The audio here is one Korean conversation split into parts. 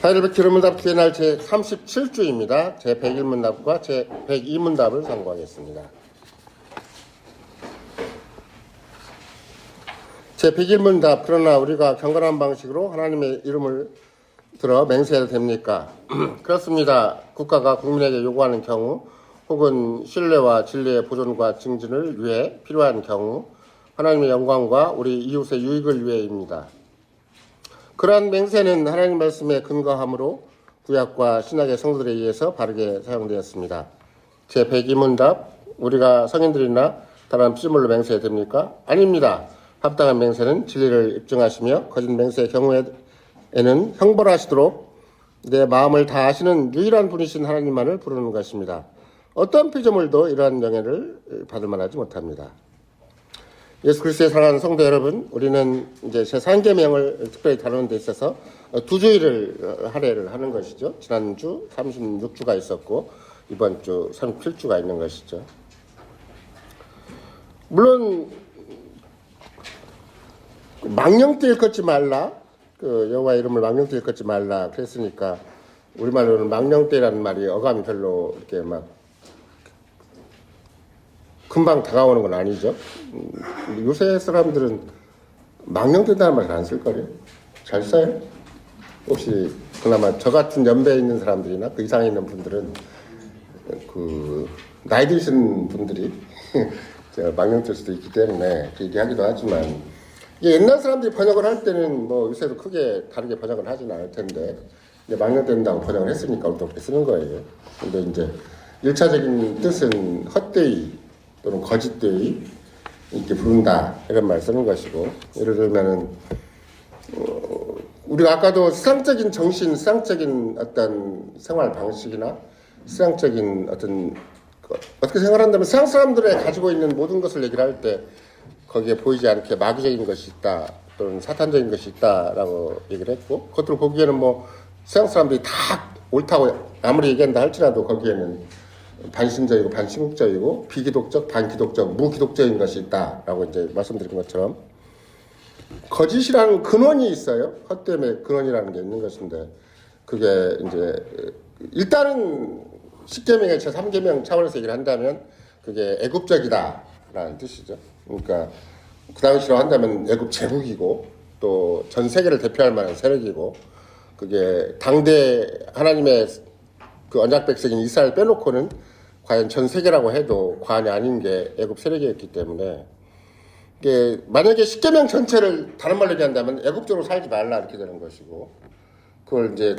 파이널 기름문답 기회날 제37주입니다. 제101문답과 제102문답을 선고하겠습니다. 제101문답, 그러나 우리가 경건한 방식으로 하나님의 이름을 들어 맹세해도 됩니까? 그렇습니다. 국가가 국민에게 요구하는 경우 혹은 신뢰와 진리의 보존과 증진을 위해 필요한 경우 하나님의 영광과 우리 이웃의 유익을 위해입니다. 그러한 맹세는 하나님 말씀에 근거함으로 구약과 신약의 성도들에 의해서 바르게 사용되었습니다. 제102문답, 우리가 성인들이나 다른 피조물로 맹세해야 됩니까? 아닙니다. 합당한 맹세는 진리를 입증하시며 거짓 맹세의 경우에는 형벌하시도록 내 마음을 다 아시는 유일한 분이신 하나님만을 부르는 것입니다. 어떤 피조물도 이러한 명예를 받을 만하지 못합니다. 예수 그리스도의 사랑하는 성도 여러분, 우리는 이제 제3계명을 특별히 다루는 데 있어서 두 주일을 할애를 하는 것이죠. 지난주 36주가 있었고 이번 주 37주가 있는 것이죠. 물론 망령되 일컫지 말라, 여호와 이름을 망령되 일컫지 말라 그랬으니까 우리말로는 망령되라는 말이 어감이 별로 이렇게 막 금방 다가오는 건 아니죠. 요새 사람들은 망령된다는 말을 안 쓸거래요. 잘 써요. 혹시 그나마 저 같은 연배에 있는 사람들이나 그 이상에 있는 분들은 나이 드신 분들이 망령될 수도 있기 때문에 얘기하기도 하지만 옛날 사람들이 번역을 할 때는 뭐 요새도 크게 다르게 번역을 하진 않을 텐데 이제 망령된다고 번역을 했으니까 우리도 그렇게 쓰는 거예요. 근데 이제 1차적인 뜻은 헛되이 또는 거짓되이 이렇게 부른다 이런 말 쓰는 것이고, 예를 들면은 우리가 아까도 세상적인 정신, 세상적인 어떤 생활 방식이나 세상적인 어떻게 생활한다면 세상 사람들의 가지고 있는 모든 것을 얘기를 할 때 거기에 보이지 않게 마귀적인 것이 있다 또는 사탄적인 것이 있다라고 얘기를 했고, 겉으로 보기에는 뭐 세상 사람들이 다 옳다고 아무리 얘기한다 할지라도 거기에는 반신적이고 반신국적이고 비기독적, 반기독적, 무기독적인 것이 있다라고 이제 말씀드린 것처럼 거짓이라는 근원이 있어요. 헛됨의 근원이라는 게 있는 것인데 그게 이제 일단은 10계명의 제3계명 차원에서 얘기를 한다면 그게 애굽적이다라는 뜻이죠. 그러니까 그 당시로 한다면 애굽 제국이고 또 전 세계를 대표할 만한 세력이고 그게 당대 하나님의 그 언약 백성인 이스라엘 빼놓고는 과연 전 세계라고 해도 과언이 아닌 게 애굽 세력이었기 때문에 이게 만약에 10계명 전체를 다른 말로 얘기한다면 애굽적으로 살지 말라 이렇게 되는 것이고, 그걸 이제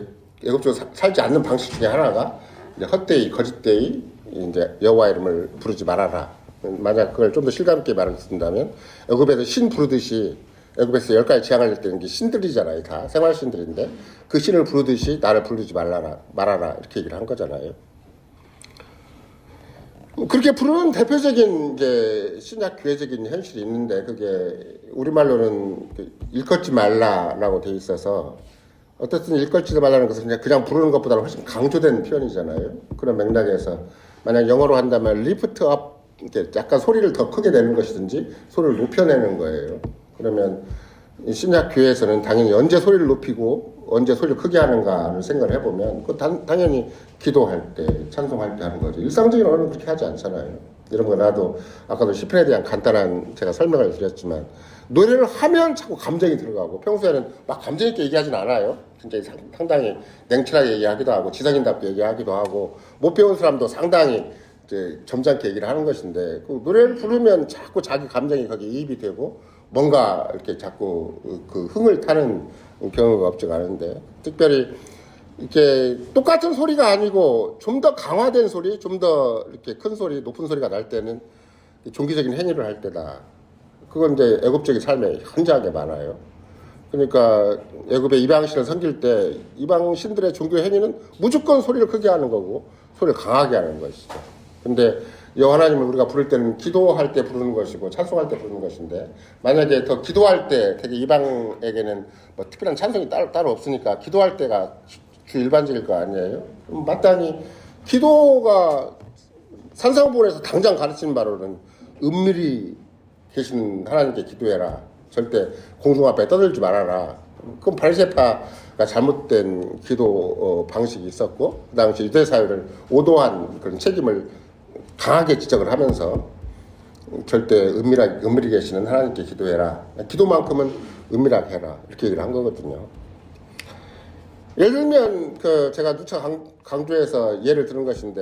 애굽적으로 살지 않는 방식 중에 하나가 이제 헛되이 거짓되이 이제 여호와 이름을 부르지 말아라. 만약 그걸 좀 더 실감 있게 말씀드린다면 애굽에서 신 부르듯이 애굽에서 10가지 재앙을 냈다는 게 신들이잖아요. 다 생활신들인데 그 신을 부르듯이 나를 부르지 말아라 이렇게 얘기를 한 거잖아요. 그렇게 부르는 대표적인 이제 신약 교회적인 현실이 있는데 그게 우리말로는 일컫지 말라라고 돼 있어서 어떻든 일컬지 말라는 것은 그냥 부르는 것보다는 훨씬 강조된 표현이잖아요. 그런 맥락에서 만약 영어로 한다면 lift up, 약간 소리를 더 크게 내는 것이든지 소리를 높여내는 거예요. 그러면 신약 교회에서는 당연히 언제 소리를 높이고 언제 소리를 크게 하는가를 생각을 해보면 그 당연히 기도할 때 찬송할 때 하는 거죠. 일상적인 언어는 그렇게 하지 않잖아요. 이런 거 나도 아까도 시편에 대한 간단한 제가 설명을 드렸지만 노래를 하면 자꾸 감정이 들어가고 평소에는 막 감정 있게 얘기하진 않아요. 굉장히 상당히 냉철하게 얘기하기도 하고 지성인답게 얘기하기도 하고 못 배운 사람도 상당히 이제 점잖게 얘기를 하는 것인데 그 노래를 부르면 자꾸 자기 감정이 거기에 이입이 되고 뭔가 이렇게 자꾸 그 흥을 타는 경우가 없지가 않은데, 특별히 이렇게 똑같은 소리가 아니고 좀 더 강화된 소리, 좀 더 이렇게 큰 소리, 높은 소리가 날 때는 종교적인 행위를 할 때다. 그건 이제 애굽적인 삶에 현저하게 많아요. 그러니까 애굽의 이방신을 섬길 때 이방신들의 종교 행위는 무조건 소리를 크게 하는 거고 소리를 강하게 하는 것이죠. 근데 여호와 하나님을 우리가 부를 때는 기도할 때 부르는 것이고 찬송할 때 부르는 것인데, 만약에 더 기도할 때 되게 이방에게는 뭐 특별한 찬송이 따로 없으니까 기도할 때가 주 일반적일 거 아니에요? 마땅히 기도가 산상보훈에서 당장 가르치는 바로는 은밀히 계신 하나님께 기도해라. 절대 공중 앞에 떠들지 말아라. 그럼 바리새파 잘못된 기도 방식이 있었고, 그 당시 유대 사회를 오도한 그런 책임을 강하게 지적을 하면서 절대 은밀히 계시는 하나님께 기도해라. 기도만큼은 은밀하게 해라. 이렇게 얘기를 한 거거든요. 예를 들면 제가 누차 강조해서 예를 들은 것인데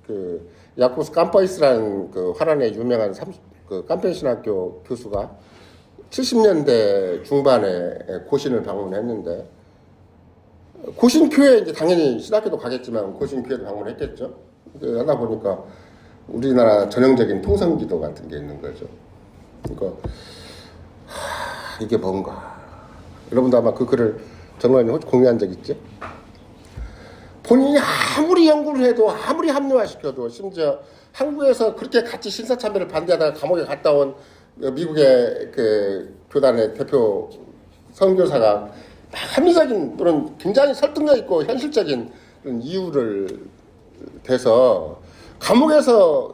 그 야코스 캄퍼이스라는 그 화란의 유명한 캄페인 신학교 교수가 70년대 중반에 고신을 방문했는데 고신교회 이제 당연히 신학교도 가겠지만 고신교회도 방문했겠죠. 하다 보니까 우리나라 전형적인 통성기도 같은 게 있는 거죠. 그러니까 이게 뭔가 여러분도 아마 그 글을 정말 공유한 적 있죠? 본인이 아무리 연구를 해도 아무리 합리화시켜도 심지어 한국에서 그렇게 같이 신사참배를 반대하다가 감옥에 갔다 온 미국의 그 교단의 대표 선교사가 합리적인 또는 굉장히 설득력 있고 현실적인 그런 이유를 대서 감옥에서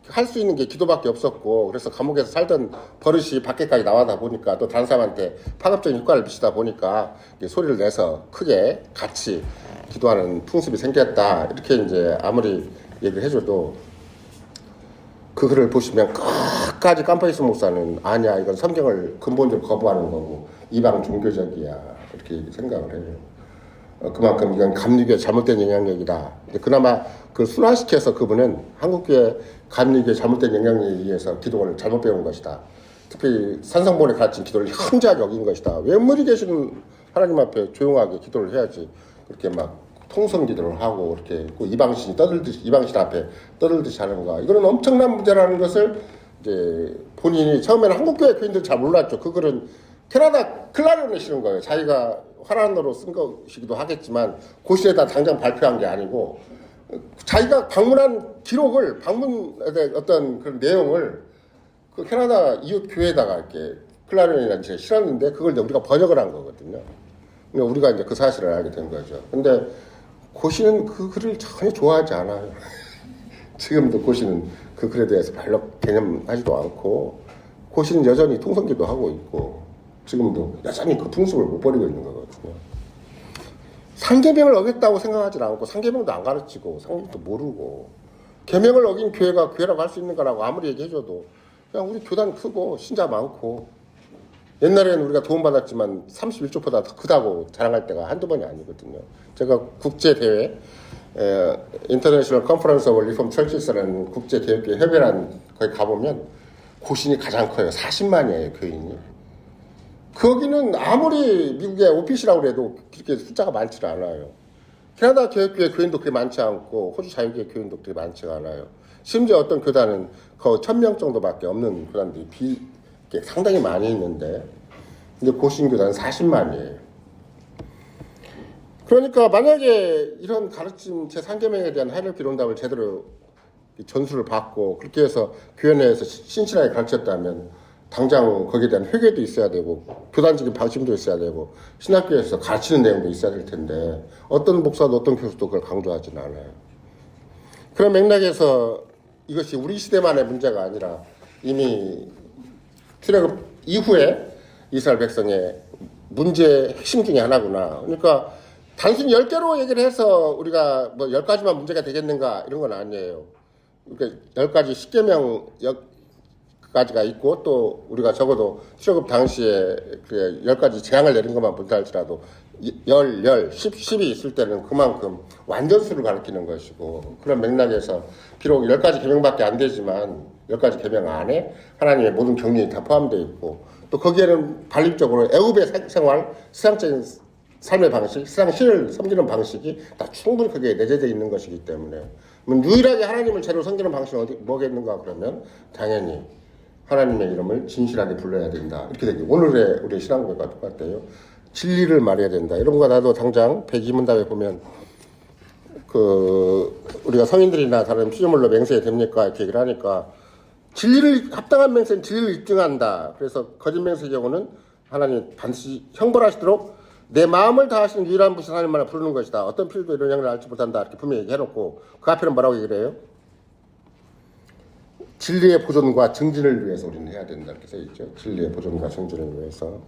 할 수 있는 게 기도밖에 없었고 그래서 감옥에서 살던 버릇이 밖에까지 나와다 보니까 또 다른 사람한테 파급적인 효과를 미치다 보니까 소리를 내서 크게 같이 기도하는 풍습이 생겼다 이렇게 이제 아무리 얘기를 해줘도 그 글을 보시면 끝까지 캄퍼이스 목사는 아니야 이건 성경을 근본적으로 거부하는 거고 이방 종교적이야 이렇게 생각을 해요. 그만큼 이건 감리교의 잘못된 영향력이다. 그나마 그걸 순화시켜서 그분은 한국교회 감리교의 잘못된 영향력에 의해서 기도를 잘못 배운 것이다. 특히 산성본에 가르친 기도를 현저하게 어긴 것이다. 외물이 계시는 하나님 앞에 조용하게 기도를 해야지 그렇게 막 통성 기도를 하고 이렇게 이방신 앞에 떠들듯이 하는가. 이거는 엄청난 문제라는 것을 이제 본인이 처음에는 한국교회 교인들 잘 몰랐죠. 그 글은 캐나다 클라리온에 실은 거예요. 자기가 화란으로 쓴 것이기도 하겠지만 고시에다 당장 발표한 게 아니고 자기가 방문한 기록을 방문의 어떤 그런 내용을 그 캐나다 이웃 교회에다가 이렇게 클라리온이라는 제 실었는데 그걸 이제 우리가 번역을 한 거거든요. 그러니까 우리가 이제 그 사실을 알게 된 거죠. 근데 고시는 그 글을 전혀 좋아하지 않아요. 지금도 고시는 그 글에 대해서 별로 개념하지도 않고 고시는 여전히 통성기도 하고 있고 지금도 여전히 그 풍습을 못 버리고 있는 거거든요. 상계명을 어겼다고 생각하지 않고 상계명도 안 가르치고 상계명도 모르고 계명을 어긴 교회가 교회라고 할 수 있는 거라고 아무리 얘기해줘도 그냥 우리 교단 크고 신자 많고 옛날에는 우리가 도움받았지만 31쪽보다 더 크다고 자랑할 때가 한두 번이 아니거든요. 제가 국제대회 인터내셔널 컨퍼런스 오브 리폼 철치스라는 국제개혁교회 협회란 거기 가보면 고신이 가장 커요. 40만이에요 교인이. 거기는 아무리 미국의 오핏이라고 해도 그렇게 숫자가 많지가 않아요. 캐나다 교회교회 교인도 그렇게 많지 않고 호주 자유교회 교인도 그렇게 많지가 않아요. 심지어 어떤 교단은 거의 1000명 정도밖에 없는 교단들이 상당히 많이 있는데 근데 고신교단은 40만이에요. 그러니까 만약에 이런 가르침 제3계명에 대한 하이라키 이론답을 제대로 전수를 받고 그렇게 해서 교회 내에서 신실하게 가르쳤다면 당장 거기에 대한 회개도 있어야 되고 교단적인 방침도 있어야 되고 신학교에서 가르치는 내용도 있어야 될 텐데 어떤 목사도 어떤 교수도 그걸 강조하지는 않아요. 그런 맥락에서 이것이 우리 시대만의 문제가 아니라 이미 출애굽 이후에 이스라엘 백성의 문제의 핵심 중에 하나구나. 그러니까 단순히 10개로 얘기를 해서 우리가 뭐 10가지만 문제가 되겠는가 이런 건 아니에요. 그러니까 10가지 10계명까지가 있고 또 우리가 적어도 출애굽 당시에 그 10가지 재앙을 내린 것만 본다 할지라도 10, 10이 있을 때는 그만큼 완전수를 가리키는 것이고 그런 맥락에서 비록 10가지 계명밖에 안 되지만 10가지 계명 안에 하나님의 모든 경륜이 다 포함되어 있고 또 거기에는 발립적으로 애굽의 생활, 세상적인 삶의 방식, 세상 신을 섬기는 방식이 다 충분히 거기에 내재되어 있는 것이기 때문에 유일하게 하나님을 제대로 섬기는 방식은 뭐겠는가 그러면 당연히 하나님의 이름을 진실하게 불러야 된다. 이렇게 되죠. 오늘의 우리 신앙고백과 똑같아요. 진리를 말해야 된다. 이런 거 나도 당장 102문답에 보면 우리가 성인들이나 다른 피조물로 맹세해야 됩니까? 이렇게 얘기를 하니까 합당한 맹세는 진리를 입증한다. 그래서 거짓 맹세의 경우는 하나님 반드시 형벌하시도록 내 마음을 다하시는 유일한 분신 하나님만을 부르는 것이다. 어떤 필도 이런 양을 알지 못한다. 이렇게 분명히 얘기해놓고 그 앞에는 뭐라고 얘기를 해요? 진리의 보존과 증진을 위해서 우리는 해야 된다. 이렇게 써있죠. 진리의 보존과 증진을 위해서.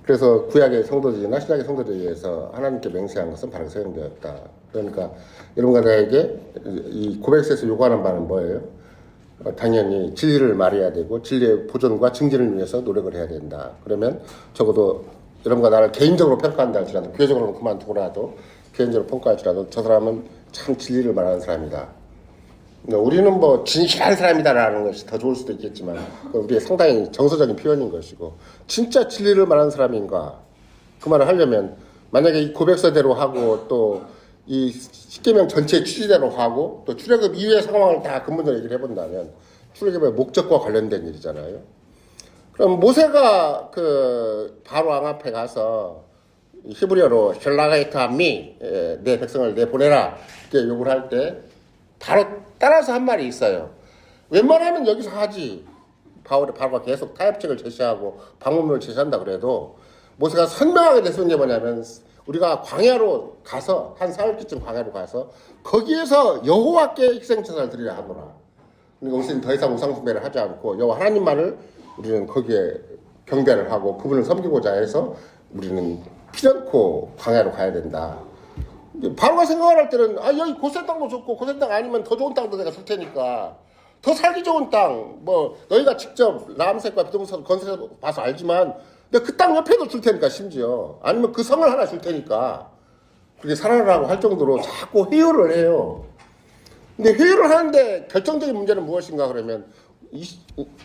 그래서 구약의 성도들이나 신약의 성도들에 의해서 하나님께 맹세한 것은 바로 소용되었다. 그러니까 여러분들에게 이 고백서에서 요구하는 바는 뭐예요? 당연히 진리를 말해야 되고 진리의 보존과 증진을 위해서 노력을 해야 된다. 그러면 적어도 여러분과 나를 개인적으로 평가한다 할지라도 교회적으로는 그만두고라도 개인적으로 평가할지라도 저 사람은 참 진리를 말하는 사람이다. 우리는 뭐 진실한 사람이다라는 것이 더 좋을 수도 있겠지만 우리의 상당히 정서적인 표현인 것이고 진짜 진리를 말하는 사람인가 그 말을 하려면 만약에 이 고백서대로 하고 또 이 십계명 전체 취지대로 하고 또 출애굽 이후의 상황을 다 근본적으로 얘기를 해본다면 출애굽의 목적과 관련된 일이잖아요. 그럼 모세가 그 바로 왕 앞에 가서 히브리어로 셜라가이타 미 내 백성을 내보내라 이렇게 요구를 할 때 바로 따라서 한 말이 있어요. 웬만하면 여기서 하지. 바로가 계속 타협책을 제시하고 방법론을 제시한다 그래도 모세가 선명하게 내세운 게 뭐냐면 우리가 광야로 가서 한 사흘쯤 광야로 가서 거기에서 여호와께 희생제사를 드리려 하노라. 그러니까 우리는 더 이상 우상 숭배를 하지 않고 여호와 하나님만을 우리는 거기에 경배를 하고 그분을 섬기고자 해서 우리는 피않고 광야로 가야 된다. 바로가 생각을 할 때는 여기 고센 땅도 좋고 고센 땅 아니면 더 좋은 땅도 내가 줄 테니까 더 살기 좋은 땅 뭐 너희가 직접 라암색과 비동산 건설해 봐서 알지만 근데 그 땅 옆에도 줄 테니까 심지어 아니면 그 성을 하나 줄 테니까 그렇게 살아라고 할 정도로 자꾸 회유를 해요. 근데 회유를 하는데 결정적인 문제는 무엇인가 그러면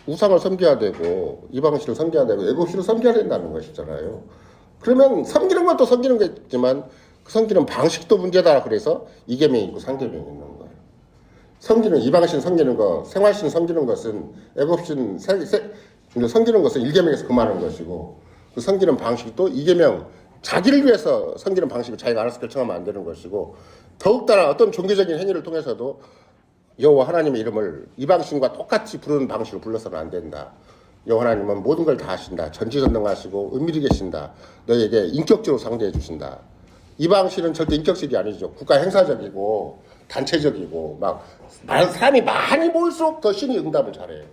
우상을 섬겨야 되고 이방신을 섬겨야 되고 애국신을 섬겨야 된다는 것이잖아요. 그러면 섬기는 것도 섬기는 게 있지만 그 섬기는 방식도 문제다. 그래서 이계명이 있고 상계명이 있는 거예요. 섬기는 이방신 섬기는 거, 생활신 섬기는 것은 애국신 섬기는 것은 일계명에서 그만한 것이고 그 섬기는 방식도 이계명 자기를 위해서 섬기는 방식을 자기가 알아서 결정하면 안 되는 것이고 더욱다나 어떤 종교적인 행위를 통해서도 여호와 하나님의 이름을 이방신과 똑같이 부르는 방식으로 불러서는 안 된다. 여호와 하나님은 모든 걸 다 하신다. 전지전능하시고 은밀히 계신다. 너에게 인격적으로 상대해 주신다. 이방신은 절대 인격식이 아니죠. 국가 행사적이고 단체적이고 막 사람이 많이 모일수록 더 신이 응답을 잘해요.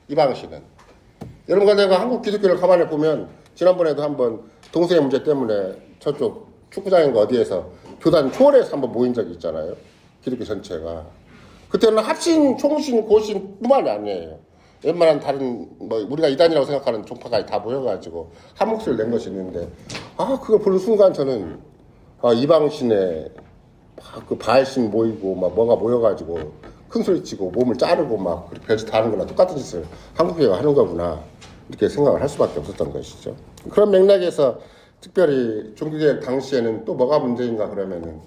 이방신은. 여러분과 내가 한국 기독교를 가만히 보면 지난번에도 한번 동성애 문제 때문에 저쪽 축구장인가 어디에서 교단 초월해서 한번 모인 적이 있잖아요. 기독교 전체가. 그때는 합신, 총신, 고신 뿐만이 아니에요. 웬만한 다른 뭐 우리가 이단이라고 생각하는 종파가 다 모여가지고 한 목소리를 낸 것이 있는데 그걸 보는 순간 저는 이방신에 그 바알신 모이고 막 뭐가 모여가지고 큰 소리 치고 몸을 자르고 막 그렇게 별짓 다 하는 거나 똑같은 짓을 한국교회가 하는 거구나 이렇게 생각을 할 수밖에 없었던 것이죠. 그런 맥락에서 특별히 종교개혁 당시에는 또 뭐가 문제인가 그러면은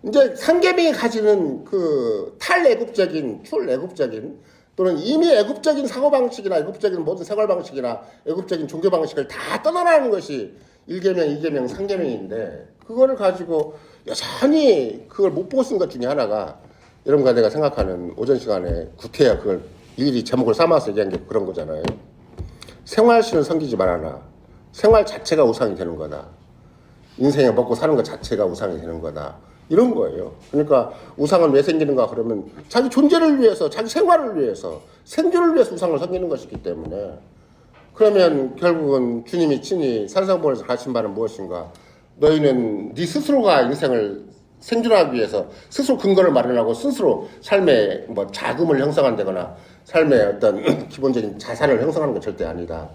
이제 상계명이 가지는 그 탈애국적인 출애국적인 또는 이미 애국적인 사고방식이나 애국적인 모든 생활방식이나 애국적인 종교방식을 다 떠나라는 것이 1계명, 2계명, 3계명인데 그거를 가지고 여전히 그걸 못 보고 쓴 것 중에 하나가 여러분과 내가 생각하는 오전 시간에 구태여 그걸 일일이 제목을 삼아서 얘기한 게 그런 거잖아요. 생활신을 섬기지 말아라. 생활 자체가 우상이 되는 거다. 인생에 먹고 사는 것 자체가 우상이 되는 거다. 이런 거예요. 그러니까 우상은 왜 생기는가 그러면 자기 존재를 위해서 자기 생활을 위해서 생존을 위해서 우상을 섬기는 것이기 때문에 그러면 결국은 주님이 친히 산상보에서 가르친 바는 무엇인가 너희는 네 스스로가 인생을 생존하기 위해서 스스로 근거를 마련하고 스스로 삶의 뭐 자금을 형성한다거나 삶의 어떤 기본적인 자산을 형성하는 건 절대 아니다.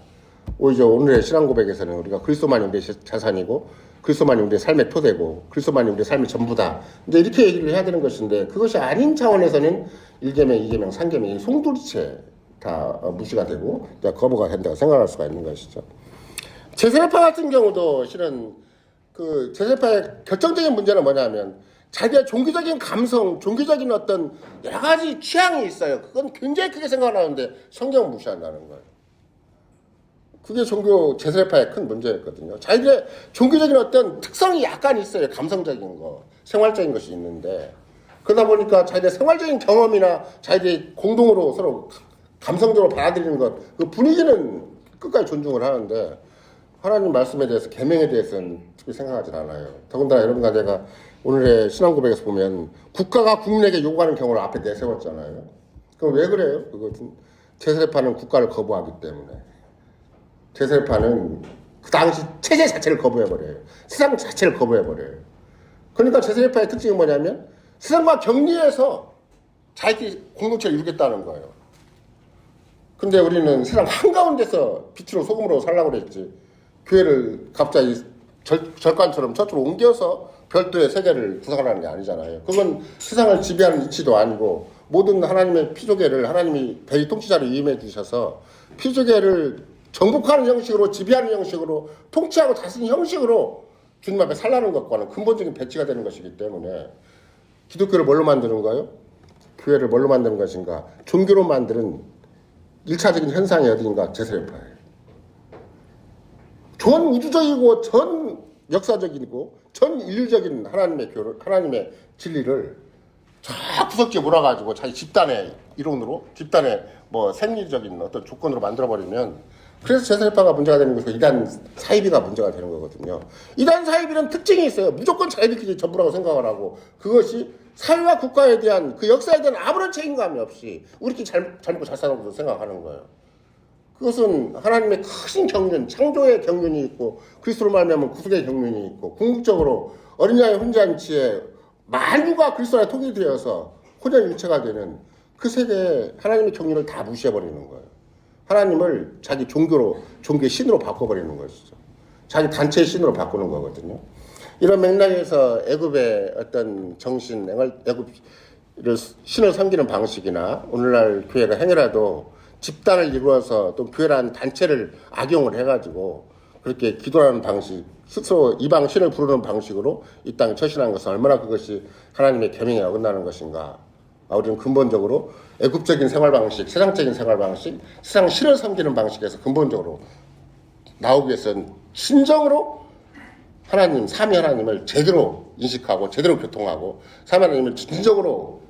오히려 오늘의 신앙 고백에서는 우리가 그리스도만이 우리의 자산이고 그리스도만이 우리의 삶의 토대고 그리스도만이 우리의 삶의 전부다. 이제 이렇게 얘기를 해야 되는 것인데 그것이 아닌 차원에서는 1계명, 2계명, 3계명이 송두리째 다 무시가 되고 거부가 된다고 생각할 수가 있는 것이죠. 제세례파 같은 경우도 실은 그 제세파의 결정적인 문제는 뭐냐면 자기의 종교적인 감성, 종교적인 어떤 여러 가지 취향이 있어요. 그건 굉장히 크게 생각하는데 성경을 무시한다는 거예요. 그게 종교 제세파의 큰 문제였거든요. 자기의 종교적인 어떤 특성이 약간 있어요. 감성적인 거, 생활적인 것이 있는데 그러다 보니까 자기의 생활적인 경험이나 자기의 공동으로 서로 감성적으로 받아들이는 것, 그 분위기는 끝까지 존중을 하는데 하나님 말씀에 대해서 계명에 대해서는 특별히 생각하진 않아요. 더군다나 여러분과 내가 오늘의 신앙 고백에서 보면 국가가 국민에게 요구하는 경우를 앞에 내세웠잖아요. 그럼 왜 그래요? 그것은 제세례파는 국가를 거부하기 때문에 제세례파는 그 당시 체제 자체를 거부해버려요. 세상 자체를 거부해버려요. 그러니까 제세례파의 특징이 뭐냐면 세상과 격리해서 자기 공동체를 이루겠다는 거예요. 근데 우리는 세상 한가운데서 빛으로 소금으로 살라고 그랬지. 교회를 갑자기 절간처럼 저쪽으로 옮겨서 별도의 세계를 구성하라는 게 아니잖아요. 그건 세상을 지배하는 이치도 아니고 모든 하나님의 피조계를 하나님이 대리 통치자로 위임해 주셔서 피조계를 정복하는 형식으로 지배하는 형식으로 통치하고 다스리는 형식으로 주님 앞에 살라는 것과는 근본적인 배치가 되는 것이기 때문에 기독교를 뭘로 만드는 거예요? 교회를 뭘로 만드는 것인가? 종교로 만드는 1차적인 현상이 어딘가? 제세례파예요. 전 우주적이고 전 역사적이고 전 인류적인 하나님의 진리를 저 구석지에 몰아가지고 자기 집단의 이론으로 집단의 뭐 생리적인 어떤 조건으로 만들어버리면 그래서 제세례파가 문제가 되는 것이고 이단 사이비가 문제가 되는 거거든요. 이단 사이비는 특징이 있어요. 무조건 자기들끼리 전부라고 생각을 하고 그것이 사회와 국가에 대한 그 역사에 대한 아무런 책임감이 없이 우리끼리 잘 먹고 잘 사는 것으로 생각하는 거예요. 그것은 하나님의 크신 경륜, 창조의 경륜이 있고 그리스도로 말미암은 구속의 경륜이 있고 궁극적으로 어린 양의 혼잔치에 만유가 그리스도 안에 통일되어서 혼연일체가 되는 그 세계에 하나님의 경륜을 다 무시해버리는 거예요. 하나님을 자기 종교의 신으로 바꿔버리는 것이죠. 자기 단체의 신으로 바꾸는 거거든요. 이런 맥락에서 애굽의 어떤 정신, 애굽을 신을 섬기는 방식이나 오늘날 교회가 행여라도 집단을 이루어서 또 교회라는 단체를 악용을 해가지고 그렇게 기도하는 방식, 스스로 이방 신을 부르는 방식으로 이 땅에 처신한 것은 얼마나 그것이 하나님의 계명에 어긋나는 것인가. 우리는 근본적으로 애굽적인 생활 방식, 세상적인 생활 방식, 세상 신을 섬기는 방식에서 근본적으로 나오기 위해서는 진정으로 하나님, 삼위 하나님을 제대로 인식하고 제대로 교통하고 삼위 하나님을 진정으로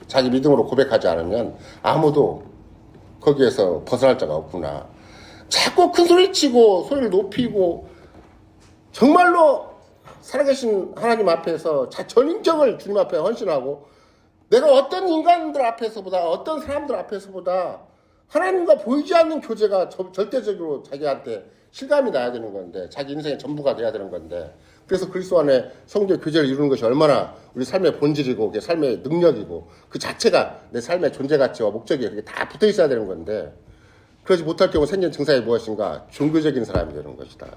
자기 믿음으로 고백하지 않으면 아무도 거기에서 벗어날 자가 없구나. 자꾸 큰 소리 치고 소리를 높이고 정말로 살아계신 하나님 앞에서 전인격을 주님 앞에 헌신하고 내가 어떤 인간들 앞에서보다 어떤 사람들 앞에서보다 하나님과 보이지 않는 교제가 절대적으로 자기한테 실감이 나야 되는 건데 자기 인생의 전부가 돼야 되는 건데 그래서 그리스도 안에 성도의 교제를 이루는 것이 얼마나 우리 삶의 본질이고 그게 삶의 능력이고 그 자체가 내 삶의 존재 가치와 목적이 그게 다 붙어 있어야 되는 건데 그러지 못할 경우 생긴 증상이 무엇인가? 종교적인 사람이 되는 것이다.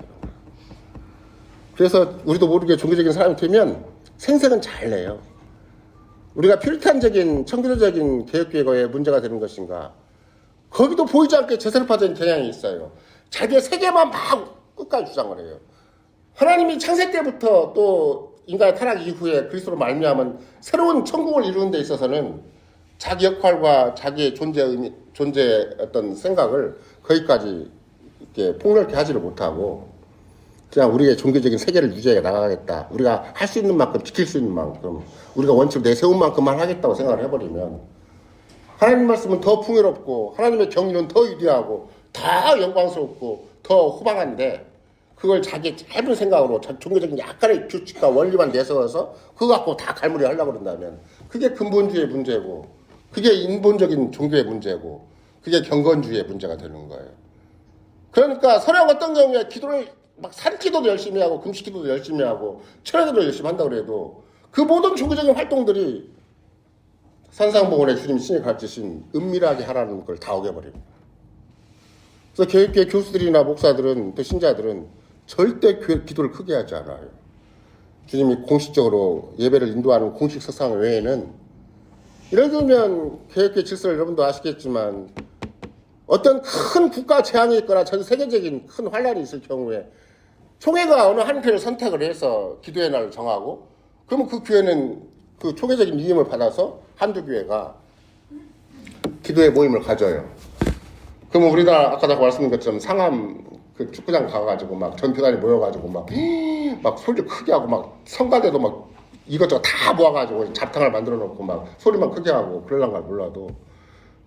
그래서 우리도 모르게 종교적인 사람이 되면 생색은 잘 내요. 우리가 퓨리탄적인 청교도적인 개혁교회가 문제가 되는 것인가? 거기도 보이지 않게 제세례파적인 경향이 있어요. 자기의 세계만 막 끝까지 주장을 해요. 하나님이 창세 때부터 또 인간의 타락 이후에 그리스도로 말미암은 새로운 천국을 이루는 데 있어서는 자기 역할과 자기의 존재의 어떤 생각을 거기까지 이렇게 폭넓게 하지를 못하고 그냥 우리의 종교적인 세계를 유지해 나가겠다. 우리가 할 수 있는 만큼 지킬 수 있는 만큼 우리가 원칙을 내세운 만큼만 하겠다고 생각을 해버리면 하나님 말씀은 더 풍요롭고 하나님의 경륜은 더 위대하고 더 영광스럽고 더 호방한데 그걸 자기 짧은 생각으로 종교적인 약간의 규칙과 원리만 내세워서 그거 갖고 다 갈무리 하려고 그런다면 그게 근본주의의 문제고 그게 인본적인 종교의 문제고 그게 경건주의의 문제가 되는 거예요. 그러니까 서령 어떤 경우에 기도를 막 산기도도 열심히 하고 금식기도도 열심히 하고 철야기도 열심히 한다고 해도 그 모든 종교적인 활동들이 산상봉원의 주님 신이 가르치신 은밀하게 하라는 걸 다 어겨버립니다. 그래서 교육계 교수들이나 목사들은 또 신자들은 절대 기도를 크게 하지 않아요. 주님이 공식적으로 예배를 인도하는 공식 석상 외에는 예를 들면 교육계 질서를 여러분도 아시겠지만 어떤 큰 국가 재앙이 있거나 전 세계적인 큰 환란이 있을 경우에 총회가 어느 한 교회를 선택을 해서 기도의 날을 정하고 그러면 그 교회는 그 총회적인 위임을 받아서 한두 교회가 기도의 모임을 가져요. 그러면 우리나라 아까 말씀드린 것처럼 상암 그 축구장 가가지고 막 전교단이 모여가지고 막 소리 크게 하고 막 성가대도 막 이것저것 다 모아가지고 잡탕을 만들어 놓고 막 소리만 크게 하고 그러려는 걸 몰라도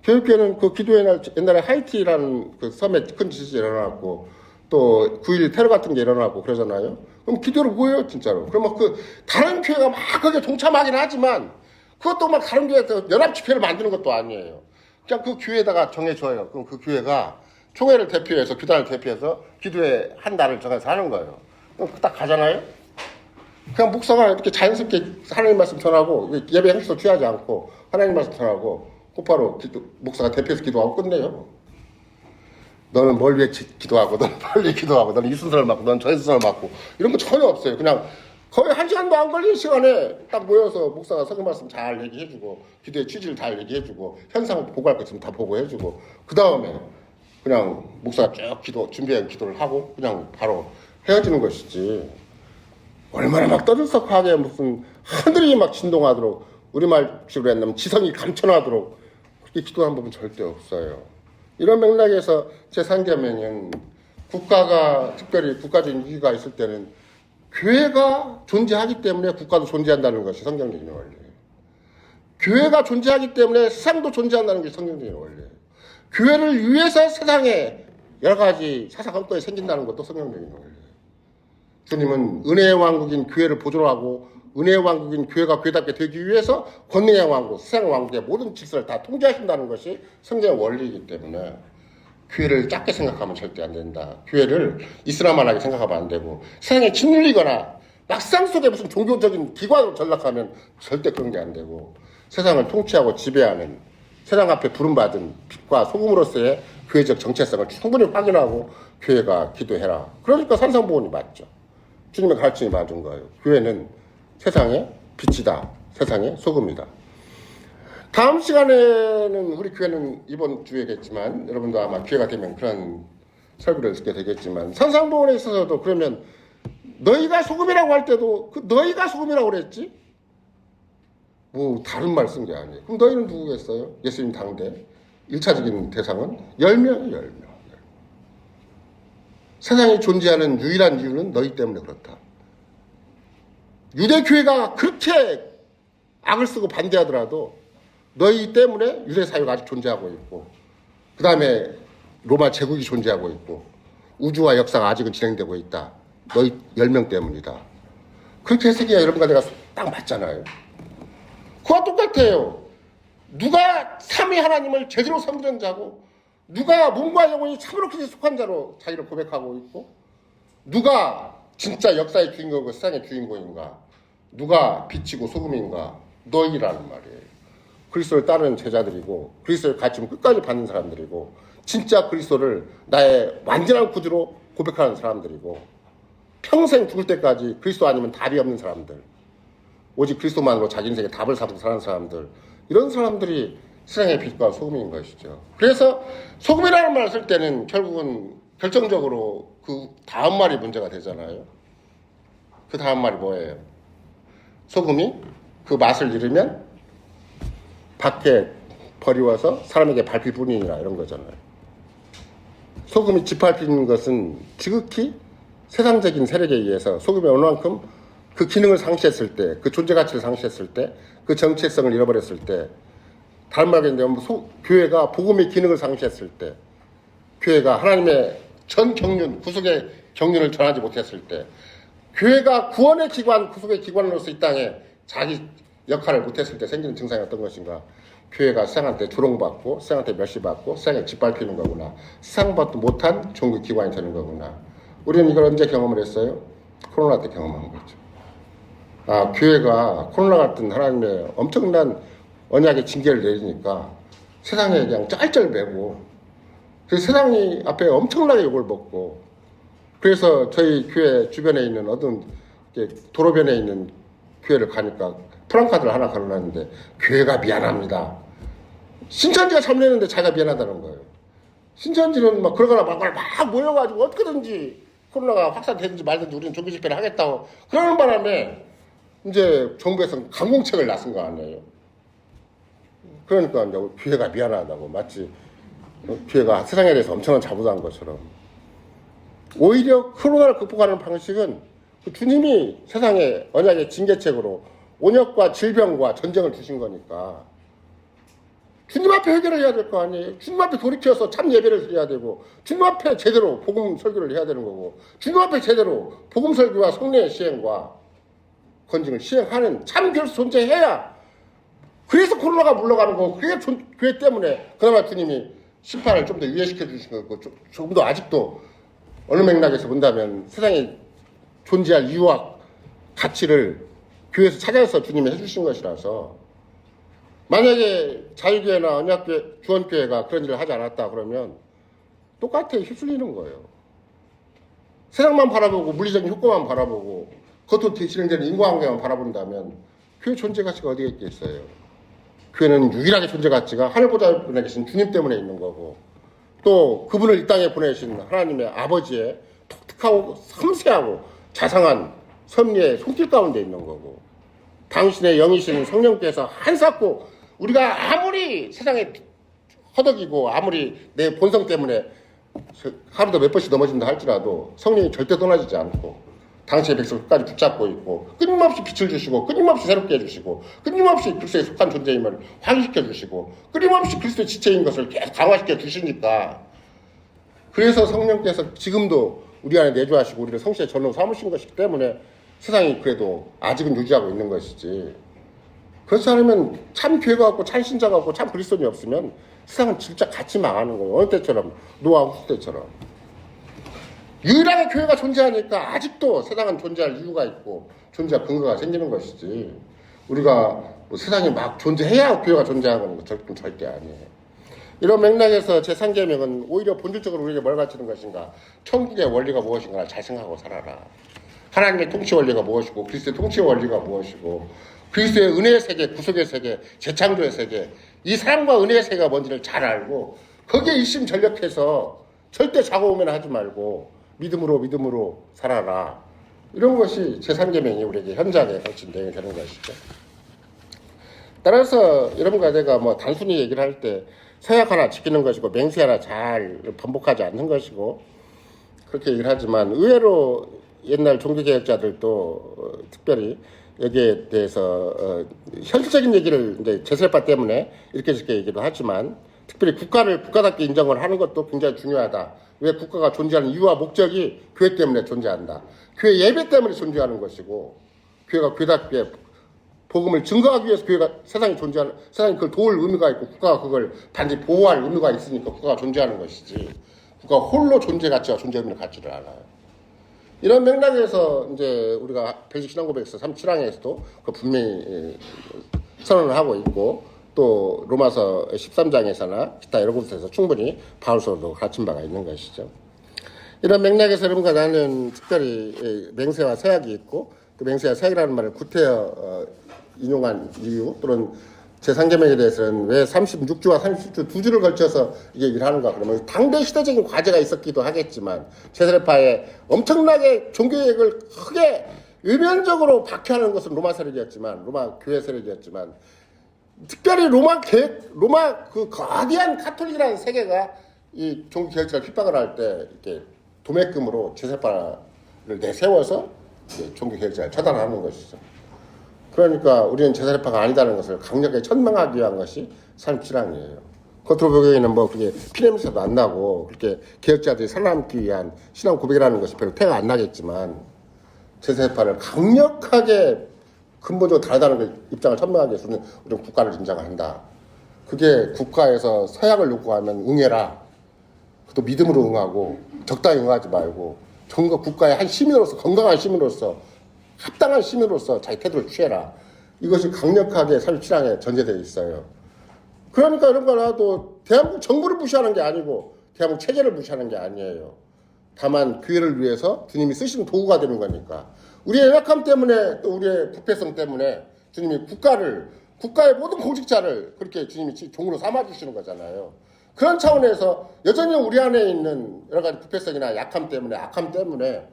교육계는 그 기도의 날 옛날에 하이티라는 그 섬에 큰 지진이 일어났고 또 9.11 테러 같은 게 일어나고 그러잖아요. 그럼 기도를 뭐예요 진짜로? 그러면 그 다른 교회가 막 거기에 동참하긴 하지만 그것도 막 다른 교회 연합 집회를 만드는 것도 아니에요. 그냥 그 교회에다가 정해줘요. 그럼 그 교회가 총회를 대표해서 교단을 대표해서 기도회 한 날을 정해서 하는 거예요. 그럼 딱 가잖아요. 그냥 목사가 이렇게 자연스럽게 하나님 말씀 전하고 예배 형식도 취하지 않고 하나님 말씀 전하고 곧바로 목사가 대표해서 기도하고 끝내요. 너는 뭘 위해 기도하고 너는 뭘 위해 기도하고 너는 이 순서를 맡고 너는 저 순서를 맡고 이런 거 전혀 없어요. 그냥 거의 1시간도 안 걸리는 시간에 딱 모여서 목사가 성경 말씀 잘 얘기해주고 기도의 취지를 잘 얘기해주고 현상 보고할 것 있으면 다 보고해주고 그 다음에 그냥 목사가 쭉 준비한 기도를 하고 그냥 바로 헤어지는 것이지. 얼마나 막 떠들썩하게 무슨 하늘이 막 진동하도록 우리말식으로 한다면 지성이 감천하도록 그렇게 기도한 부분 절대 없어요. 이런 맥락에서 제 상견면은 국가가 특별히 국가적인 위기가 있을 때는 교회가 존재하기 때문에 국가도 존재한다는 것이 성경적인 원리예요. 교회가 존재하기 때문에 세상도 존재한다는 게 성경적인 원리예요. 교회를 위해서 세상에 여러 가지 사사 건건이 생긴다는 것도 성경적인 원리예요. 주님은 은혜의 왕국인 교회를 보존하고 은혜의 왕국인 교회가 교회답게 되기 위해서 권능의 왕국, 세상 왕국의 모든 질서를 다 통제하신다는 것이 성경의 원리이기 때문에 교회를 작게 생각하면 절대 안 된다. 교회를 이슬람만하게 생각하면 안 되고 세상에 짓눌리거나 막상 속에 무슨 종교적인 기관으로 전락하면 절대 그런 게 안 되고 세상을 통치하고 지배하는 세상 앞에 부름받은 빛과 소금으로서의 교회적 정체성을 충분히 확인하고 교회가 기도해라. 그러니까 산상보훈이 맞죠. 주님의 가르침이 맞은 거예요. 교회는 세상의 빛이다. 세상의 소금이다. 다음 시간에는 우리 교회는 이번 주에겠지만 여러분도 아마 기회가 되면 그런 설교를 듣게 되겠지만 산상보훈에 있어서도 그러면 너희가 소금이라고 할 때도 그 너희가 소금이라고 그랬지? 뭐 다른 말 쓴 게 아니에요. 그럼 너희는 누구겠어요? 예수님 당대 1차적인 대상은 10명이 10명. 세상에 존재하는 유일한 이유는 너희 때문에 그렇다. 유대교회가 그렇게 악을 쓰고 반대하더라도 너희 때문에 유대사회가 아직 존재하고 있고 그 다음에 로마 제국이 존재하고 있고 우주와 역사가 아직은 진행되고 있다. 너희 10명 때문이다. 그렇게 해석해야 여러분과 내가 딱 맞잖아요. 그와 똑같아요. 누가 삼위 하나님을 제대로 섬기는 자고 누가 몸과 영혼이 참으로 그리 속한 자로 자기를 고백하고 있고 누가 진짜 역사의 주인공이고 세상의 주인공인가 누가 빛이고 소금인가 너희라는 말이에요. 그리스도를 따르는 제자들이고 그리스도의 가르침을 끝까지 받는 사람들이고 진짜 그리스도를 나의 완전한 구주로 고백하는 사람들이고 평생 죽을 때까지 그리스도 아니면 답이 없는 사람들 오직 그리스도만으로 자기 인생에 답을 삼고 사는 사람들 이런 사람들이 세상의 빛과 소금인 것이죠. 그래서 소금이라는 말을 쓸 때는 결국은 결정적으로 그 다음 말이 문제가 되잖아요. 그 다음 말이 뭐예요? 소금이 그 맛을 잃으면 밖에 버리워서 사람에게 밟힐 뿐이니라 이런 거잖아요. 소금이 짓밟히는 것은 지극히 세상적인 세력에 의해서 소금이 어느 만큼 그 기능을 상실했을 때, 그 존재 가치를 상실했을 때, 그 정체성을 잃어버렸을 때, 다른 말로 얘기하면 교회가 복음의 기능을 상실했을 때, 교회가 하나님의 전 경륜, 구속의 경륜을 전하지 못했을 때, 교회가 구원의 기관, 구속의 기관으로서 이 땅에 자기 역할을 못했을 때 생기는 증상이 어떤 것인가? 교회가 세상한테 조롱받고, 세상한테 멸시받고, 세상에 짓밟히는 거구나. 세상받도 못한 종교 기관이 되는 거구나. 우리는 이걸 언제 경험을 했어요? 코로나 때 경험한 거죠. 아, 교회가 코로나 같은 하나님의 엄청난 언약의 징계를 내리니까 세상에 그냥 짤짤매고 그래서 세상이 앞에 엄청나게 욕을 먹고 그래서 저희 교회 주변에 있는 어떤 도로변에 있는 교회를 가니까 프랑카드를 하나 걸어놨는데 교회가 미안합니다. 신천지가 참내는데 자기가 미안하다는 거예요. 신천지는 막 그러거나 막 모여가지고 어떻게든지 코로나가 확산되든지 말든지 우리는 종교 집회를 하겠다고 그러는 바람에 이제 정부에서 강공책을 놨은 거 아니에요. 그러니까 이제 교회가 미안하다고 마치 교회가 세상에 대해서 엄청난 자부한 것처럼 오히려 코로나를 극복하는 방식은 주님이 세상에 언약의 징계책으로 온역과 질병과 전쟁을 주신 거니까 주님 앞에 해결을 해야 될 거 아니에요. 주님 앞에 돌이켜서 참 예배를 해야 되고 주님 앞에 제대로 복음 설교를 해야 되는 거고 주님 앞에 제대로 복음 설교와 성례의 시행과 건증을 시행하는 참 교회에서 존재해야 그래서 코로나가 물러가는 거고 그게 교회 때문에 그나마 주님이 심판을 좀 더 유예시켜 주신 거고 조금 더 아직도 어느 맥락에서 본다면 세상에 존재할 이유와 가치를 교회에서 찾아서 주님이 해주신 것이라서 만약에 자유교회나 언약교회, 주원교회가 그런 일을 하지 않았다 그러면 똑같아 휩쓸리는 거예요. 세상만 바라보고 물리적인 효과만 바라보고 겉으로 진행되는 인과관계만 바라본다면 교회 존재 가치가 어디에 있겠어요. 교회는 유일하게 존재 가치가 하늘보다 보내 계신 주님 때문에 있는 거고 또 그분을 이 땅에 보내신 하나님의 아버지의 독특하고 섬세하고 자상한 섭리의 손길 가운데 있는 거고 당신의 영이신 성령께서 한사코 우리가 아무리 세상에 허덕이고 아무리 내 본성 때문에 하루도 몇 번씩 넘어진다 할지라도 성령이 절대 떠나지지 않고 당신의 백성을 끝까지 붙잡고 있고 끊임없이 빛을 주시고 끊임없이 새롭게 해주시고 끊임없이 그리스도에 속한 존재임을 확인시켜 주시고 끊임없이 그리스도의 지체인 것을 계속 강화시켜 주시니까 그래서 성령께서 지금도 우리 안에 내주하시고 우리를 성실의 전로 삼으신 것이기 때문에 세상이 그래도 아직은 유지하고 있는 것이지 그렇지 않으면 참 교회가 없고 참 신자가 없고 참 그리스도인이 없으면 세상은 진짜 같이 망하는 거예요. 어느 때처럼 노아 후스 때처럼 유일하게 교회가 존재하니까 아직도 세상은 존재할 이유가 있고 존재할 근거가 생기는 것이지 우리가 뭐 세상에 막 존재해야 교회가 존재하는 건 절대 아니에요. 이런 맥락에서 제3계명은 오히려 본질적으로 우리에게 뭘 가르치는 것인가 천국의 원리가 무엇인가 잘 생각하고 살아라. 하나님의 통치 원리가 무엇이고 그리스도의 통치 원리가 무엇이고 그리스도의 은혜의 세계, 구속의 세계, 재창조의 세계 이 사랑과 은혜의 세계가 뭔지를 잘 알고 거기에 일심전력해서 절대 좌고우면 하지 말고 믿음으로 살아라. 이런 것이 제3계명이 우리에게 현장에 거친 내용이 되는 것이죠. 따라서 여러분과 제가 뭐 단순히 얘기를 할 때 서약 하나 지키는 것이고 맹세 하나 잘 번복하지 않는 것이고 그렇게 얘기를 하지만 의외로 옛날 종교개혁자들도 특별히 여기에 대해서 현실적인 얘기를 이제 제세파 때문에 이렇게 저렇게 얘기도 하지만 특별히 국가를 국가답게 인정을 하는 것도 굉장히 중요하다. 왜 국가가 존재하는 이유와 목적이 교회 때문에 존재한다. 교회 예배 때문에 존재하는 것이고 교회가 교회답게 복음을 증거하기 위해서 교회가 세상에 존재하는 세상이 그걸 도울 의미가 있고 국가가 그걸 반드시 보호할 의미가 있으니까 국가가 존재하는 것이지 국가가 홀로 존재 가치와 존재 의미를 갖지를 않아요. 이런 맥락에서 이제 우리가 벨식 신앙고백서 37항에서도 그 분명히 선언을 하고 있고 또 로마서 13장에서나 기타 여러 곳에서 충분히 바울서도 가르친 바가 있는 것이죠. 이런 맥락에서 여러분과 나는 특별히 맹세와 서약이 있고 그 맹세와 서약이라는 말을 구태여 인용한 이유 또는 제3계명에 대해서는 왜 36주와 37주 두 주를 걸쳐서 이게 얘기를 하는가 그러면 당대 시대적인 과제가 있었기도 하겠지만 제세례파에 엄청나게 종교개혁을 크게 외면적으로 박해하는 것은 로마 세력이었지만 로마 교회 세력이었지만 특별히 로마 그 거대한 카톨릭이라는 세계가 이 종교개혁자를 핍박을 할 때 이렇게 도매금으로 제세파를 내세워서 종교개혁자를 처단하는 것이죠. 그러니까 우리는 제사례파가 아니다는 것을 강력하게 천명하기 위한 것이 37항이에요. 겉으로 보기에는 뭐 그게 피냄새도 안 나고 그렇게 개혁자들이 살아남기 위한 신앙 고백이라는 것이 별로 태가 안 나겠지만 제사례파를 강력하게 근본적으로 다르다는 입장을 천명하기 위해서는 우리는 국가를 인정한다. 그게 국가에서 서약을 요구하면 응해라. 또 믿음으로 응하고 적당히 응하지 말고 정말 국가의 한 시민으로서 건강한 시민으로서 합당한 시민으로서 자기 태도를 취해라. 이것이 강력하게 37항에 전제되어 있어요. 그러니까 이런 거라도 대한민국 정부를 무시하는 게 아니고 대한민국 체제를 무시하는 게 아니에요. 다만 교회를 위해서 주님이 쓰시는 도구가 되는 거니까. 우리의 연약함 때문에 또 우리의 부패성 때문에 주님이 국가의 모든 공직자를 그렇게 주님이 종으로 삼아주시는 거잖아요. 그런 차원에서 여전히 우리 안에 있는 여러 가지 부패성이나 약함 때문에 악함 때문에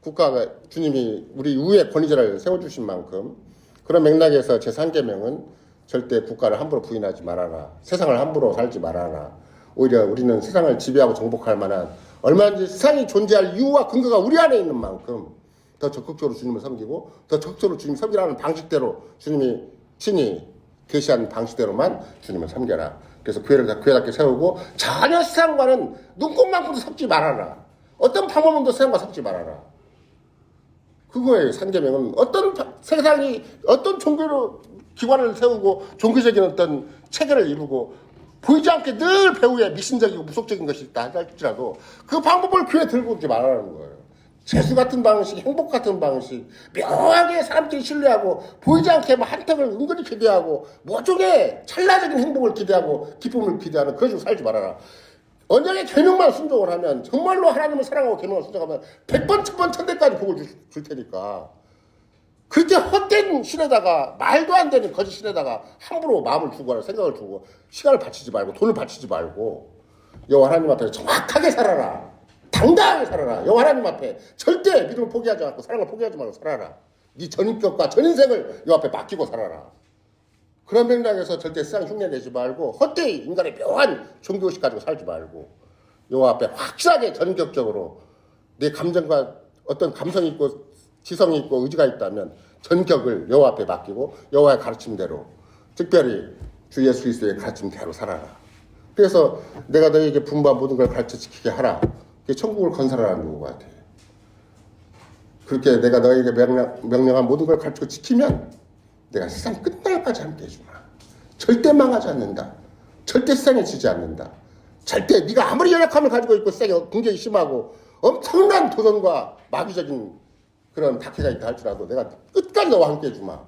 국가가 주님이 우리 이후에 권위자를 세워주신 만큼 그런 맥락에서 제3계명은 절대 국가를 함부로 부인하지 말아라. 세상을 함부로 살지 말아라. 오히려 우리는 세상을 지배하고 정복할 만한 얼마든지 세상이 존재할 이유와 근거가 우리 안에 있는 만큼 더 적극적으로 주님을 섬기고 더 적극적으로 주님 섬기라는 방식대로 주님이 친히 계시한 방식대로만 주님을 섬겨라. 그래서 교회를 교회답게 세우고 전혀 세상과는 눈꼽만큼도 섞지 말아라. 어떤 방법론도 세상과 섞지 말아라. 그거예요. 3계명은 세상이 어떤 종교로 기관을 세우고 종교적인 어떤 체계를 이루고 보이지 않게 늘 배후에 미신적이고 무속적인 것이 있다 할지라도 그 방법을 귀에 들고 오지 말라는 거예요. 재수 같은 방식, 행복 같은 방식, 묘하게 사람들이 신뢰하고 보이지 않게 뭐 한턱을 은근히 기대하고 모종의 찰나적인 행복을 기대하고 기쁨을 기대하는 그런 식으로 살지 말아라. 언약의 계명만 순종을 하면 정말로 하나님을 사랑하고 계명을 순종하면 100번, 1000번, 1000대까지 복을 줄 테니까 그렇게 헛된 신에다가 말도 안 되는 거짓 신에다가 함부로 마음을 주고 생각을 주고 시간을 바치지 말고 돈을 바치지 말고 여호와 하나님 앞에 정확하게 살아라. 당당하게 살아라. 여호와 하나님 앞에 절대 믿음을 포기하지 않고 사랑을 포기하지 말고 살아라. 네 전인격과 전인생을 여호와 앞에 맡기고 살아라. 그런 맥락에서 절대 세상 흉내 내지 말고 헛되이 인간의 묘한 종교의식 가지고 살지 말고 여호와 앞에 확실하게 전격적으로 내 감정과 어떤 감성이 있고 지성이 있고 의지가 있다면 전격을 여호와 앞에 맡기고 여호와의 가르침대로 특별히 주 예수 그리스도의 가르침대로 살아라. 그래서 내가 너희에게 분부한 모든 걸 가르쳐 지키게 하라. 그게 천국을 건설하라는 것 같아요. 그렇게 내가 너희에게 명령한 모든 걸 가르쳐 지키면 내가 세상 끝날까지 함께 해주마. 절대 망하지 않는다. 절대 세상에 지지 않는다. 절대 네가 아무리 연약함을 가지고 있고 세상에 굉장히 심하고 엄청난 도전과 마귀적인 그런 박해가 있다 할지라도 내가 끝까지 너와 함께 해주마.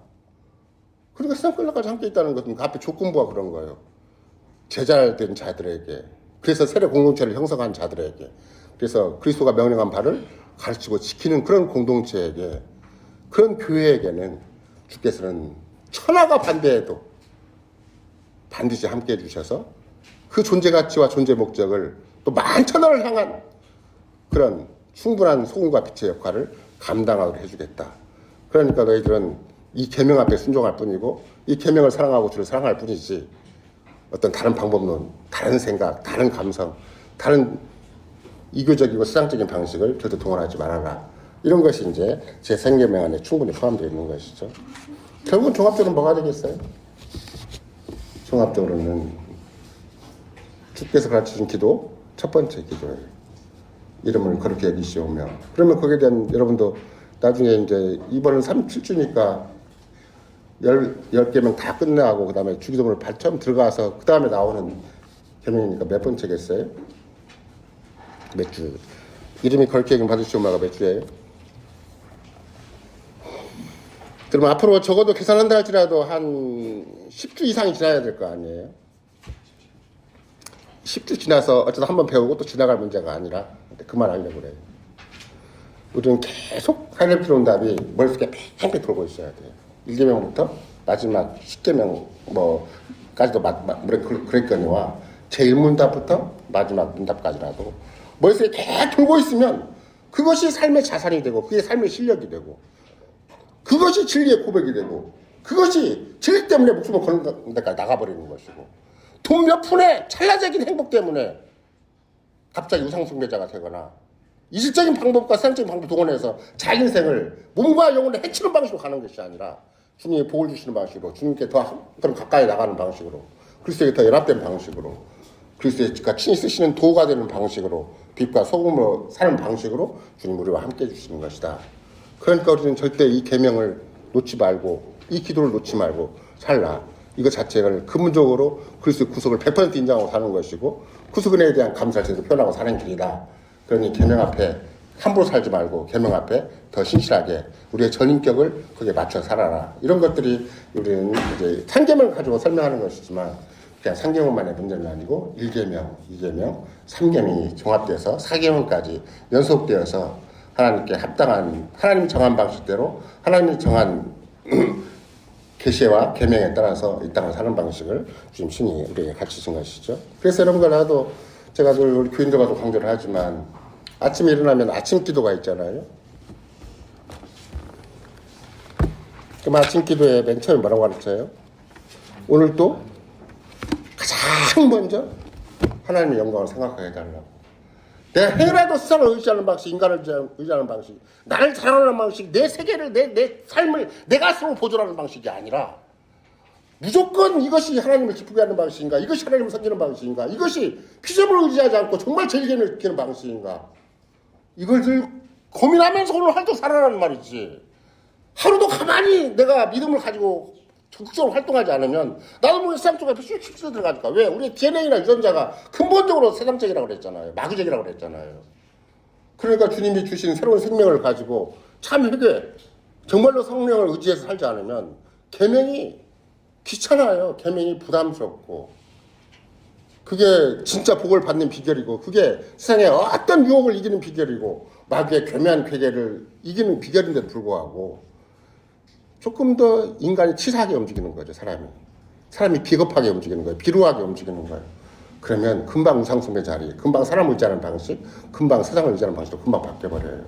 그러니까 세상 끝날까지 함께 있다는 것은 그 앞에 조건부가 그런 거예요. 제자된 자들에게, 그래서 세례 공동체를 형성한 자들에게, 그래서 그리스도가 명령한 바를 가르치고 지키는 그런 공동체에게, 그런 교회에게는 주께서는 천하가 반대해도 반드시 함께 해주셔서 그 존재 가치와 존재 목적을 또 만천하를 향한 그런 충분한 소금과 빛의 역할을 감당하도록 해주겠다. 그러니까 너희들은 이 계명 앞에 순종할 뿐이고 이 계명을 사랑하고 주를 사랑할 뿐이지 어떤 다른 방법론, 다른 생각, 다른 감성, 다른 이교적이고 세상적인 방식을 절대 동원하지 말아라. 이런 것이 이제 제 생계명 안에 충분히 포함되어 있는 것이죠. 결국은 종합적으로 뭐가 되겠어요? 종합적으로는 주께서 가르쳐준 기도, 첫 번째 기도예요. 이름을 그렇게 여기시오며. 그러면 거기에 대한 여러분도 나중에 이제 이번은 7주니까 10개명 다 끝나고 그 다음에 주기도문을 처음 들어가서 그 다음에 나오는 계명이니까 몇 번째겠어요? 몇 주? 이름이 그렇게 여긴 받으시오며가 몇 주예요? 그러면 앞으로 적어도 계산한다 할지라도 한 10주 이상이 지나야 될 거 아니에요? 10주 지나서 어쩌다 한번 배우고 또 지나갈 문제가 아니라 그만하려고 그래요. 우리는 계속 하늘 필요 온 답이 머릿속에 팽팽 돌고 있어야 돼요. 1계명부터 마지막 10계명 까지도 그랬거니와 제1문답부터 마지막 문답까지라도 머릿속에 계속 돌고 있으면 그것이 삶의 자산이 되고 그게 삶의 실력이 되고 그것이 진리의 고백이 되고 그것이 진리 때문에 목숨을 거는 데까지 나가버리는 것이고 돈 몇 푼에 찰나적인 행복 때문에 갑자기 우상숭배자가 되거나 이질적인 방법과 세상적인 방법 동원해서 자기 인생을 몸과 영혼을 해치는 방식으로 가는 것이 아니라 주님이 복을 주시는 방식으로 주님께 더 그런 가까이 나가는 방식으로 그리스도에게 더 연합된 방식으로 그리스도가 친히 쓰시는 도구가 되는 방식으로 빛과 소금으로 사는 방식으로 주님 우리와 함께 해주시는 것이다. 그러니까 우리는 절대 이 계명을 놓지 말고 이 기도를 놓지 말고 살라. 이거 자체를 근본적으로 그리스도의 구속을 100% 인정하고 사는 것이고 구속은혜에 대한 감사를 제대로 표현하고 사는 길이다. 그러니 계명 앞에 함부로 살지 말고 계명 앞에 더 신실하게 우리의 전인격을 거기에 맞춰 살아라. 이런 것들이 우리는 이제 3계명을 가지고 설명하는 것이지만 그냥 3계명만의 문제는 아니고 1계명, 2계명, 3계명이 종합돼서 4계명까지 연속되어서 하나님께 합당한 하나님이 정한 방식대로 하나님이 정한 계시와 계명에 따라서 이 땅을 사는 방식을 지금 신이 우리에게 가르치신 것이죠. 그래서 여러분과 나도 제가 늘 우리 교인들과도 강조를 하지만 아침에 일어나면 아침 기도가 있잖아요. 그럼 아침 기도에 맨 처음에 뭐라고 가르쳐요? 오늘도 가장 먼저 하나님의 영광을 생각하게 해달라고. 내가 해라도 세상을 의지하는 방식, 인간을 의지하는 방식, 나를 자랑하는 방식, 내 세계를, 내 삶을 내가 스스로 보존하는 방식이 아니라 무조건 이것이 하나님을 기쁘게 하는 방식인가, 이것이 하나님을 섬기는 방식인가, 이것이 피조물을 의지하지 않고 정말 제일계명을 지키는 방식인가, 이걸 고민하면서 오늘 하루도 살아라는 말이지. 하루도 가만히 내가 믿음을 가지고 적극적으로 활동하지 않으면 나도 모르게 세상 쪽에 슉슉 들어가니까. 왜? 우리 DNA나 유전자가 근본적으로 세상적이라고 그랬잖아요. 마귀적이라고 그랬잖아요. 그러니까 주님이 주신 새로운 생명을 가지고 참 회개, 정말로 성령을 의지해서 살지 않으면 계명이 귀찮아요. 계명이 부담스럽고. 그게 진짜 복을 받는 비결이고, 그게 세상에 어떤 유혹을 이기는 비결이고, 마귀의 교묘한 괴계를 이기는 비결인데도 불구하고 조금 더 인간이 치사하게 움직이는 거죠. 사람이 비겁하게 움직이는 거예요. 비루하게 움직이는 거예요. 그러면 금방 우상숭배 자리, 금방 사람을 의지하는 방식, 금방 세상을 의지하는 방식도 금방 바뀌어버려요.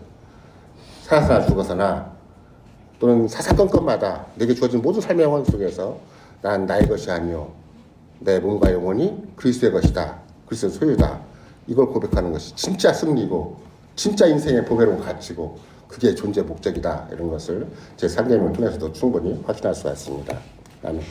살아서나 죽어서나 또는 사사건건마다 내게 주어진 모든 삶의 영혼 속에서 난 나의 것이 아니요 내 몸과 영혼이 그리스도의 것이다. 그리스도의 소유다. 이걸 고백하는 것이 진짜 승리고 진짜 인생의 보배로운 가치고 그게 존재 목적이다. 이런 것을 제 삶의 통해서도 충분히 확인할 수가 있습니다. 아멘.